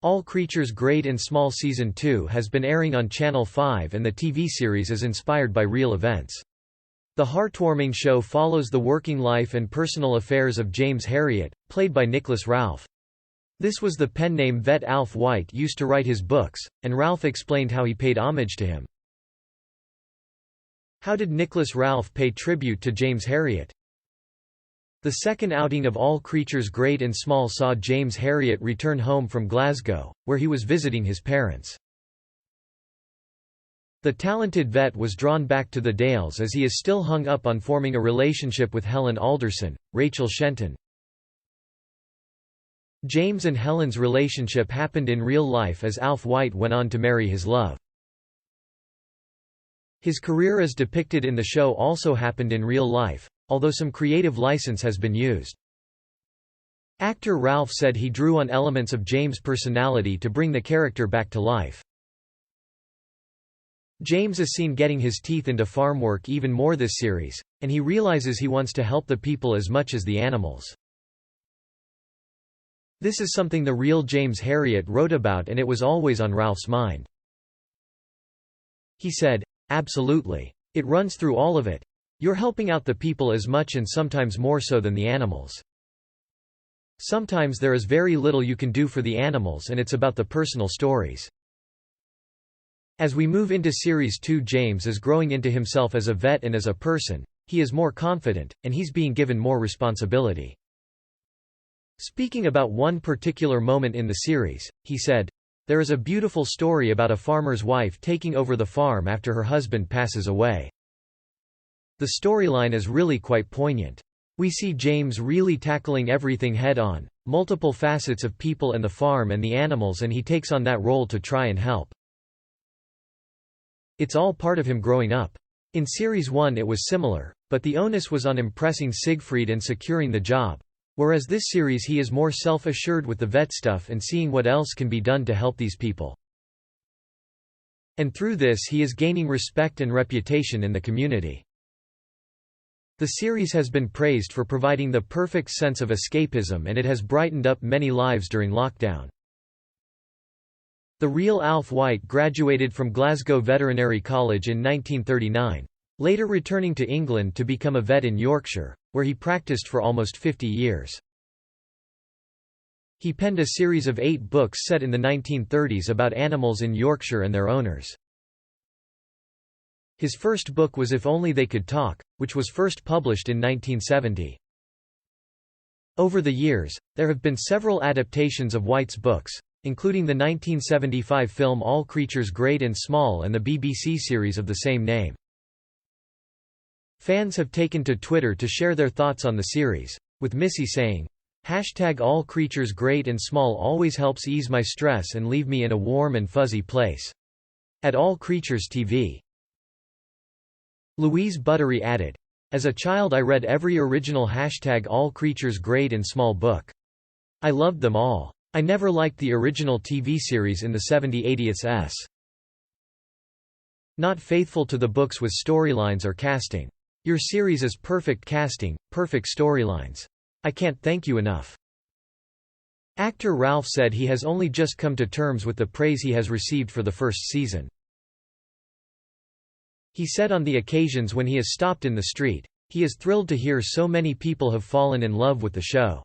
All Creatures Great and Small Season 2 has been airing on Channel 5 and the TV series is inspired by real events. The heartwarming show follows the working life and personal affairs of James Herriot, played by Nicholas Ralph. This was the pen name vet Alf White used to write his books, and Ralph explained how he paid homage to him. How did Nicholas Ralph pay tribute to James Herriot? The second outing of All Creatures Great and Small saw James Herriot return home from Glasgow, where he was visiting his parents. The talented vet was drawn back to the Dales as he is still hung up on forming a relationship with Helen Alderson, Rachel Shenton. James and Helen's relationship happened in real life as Alf White went on to marry his love. His career as depicted in the show also happened in real life, although some creative license has been used. Actor Ralph said he drew on elements of James' personality to bring the character back to life. James is seen getting his teeth into farm work even more this series, and he realizes he wants to help the people as much as the animals. This is something the real James Herriot wrote about, and it was always on Ralph's mind. He said, "Absolutely. It runs through all of it. You're helping out the people as much and sometimes more so than the animals. Sometimes there is very little you can do for the animals and it's about the personal stories." As we move into Series 2, James is growing into himself as a vet and as a person. He is more confident, and he's being given more responsibility. Speaking about one particular moment in the series, he said, "There is a beautiful story about a farmer's wife taking over the farm after her husband passes away. The storyline is really quite poignant. We see James really tackling everything head-on, multiple facets of people and the farm and the animals, and he takes on that role to try and help. It's all part of him growing up. In Series 1 it was similar, but the onus was on impressing Siegfried and securing the job, whereas this series he is more self-assured with the vet stuff and seeing what else can be done to help these people. And through this he is gaining respect and reputation in the community." The series has been praised for providing the perfect sense of escapism, and it has brightened up many lives during lockdown. The real Alf White graduated from Glasgow Veterinary College in 1939, later returning to England to become a vet in Yorkshire, where he practiced for almost 50 years. He penned a series of 8 books set in the 1930s about animals in Yorkshire and their owners. His first book was If Only They Could Talk, which was first published in 1970. Over the years, there have been several adaptations of White's books, including the 1975 film All Creatures Great and Small and the BBC series of the same name. Fans have taken to Twitter to share their thoughts on the series, with Missy saying, "All Creatures Great and Small always helps ease my stress and leave me in a warm and fuzzy place. At All Creatures TV." Louise Buttery added, "As a child I read every original All Creatures Great and Small book. I loved them all. I never liked the original TV series in the 70/80s. Not faithful to the books with storylines or casting. Your series is perfect casting, perfect storylines. I can't thank you enough." Actor Ralph said he has only just come to terms with the praise he has received for the first season. He said on the occasions when he is stopped in the street, he is thrilled to hear so many people have fallen in love with the show.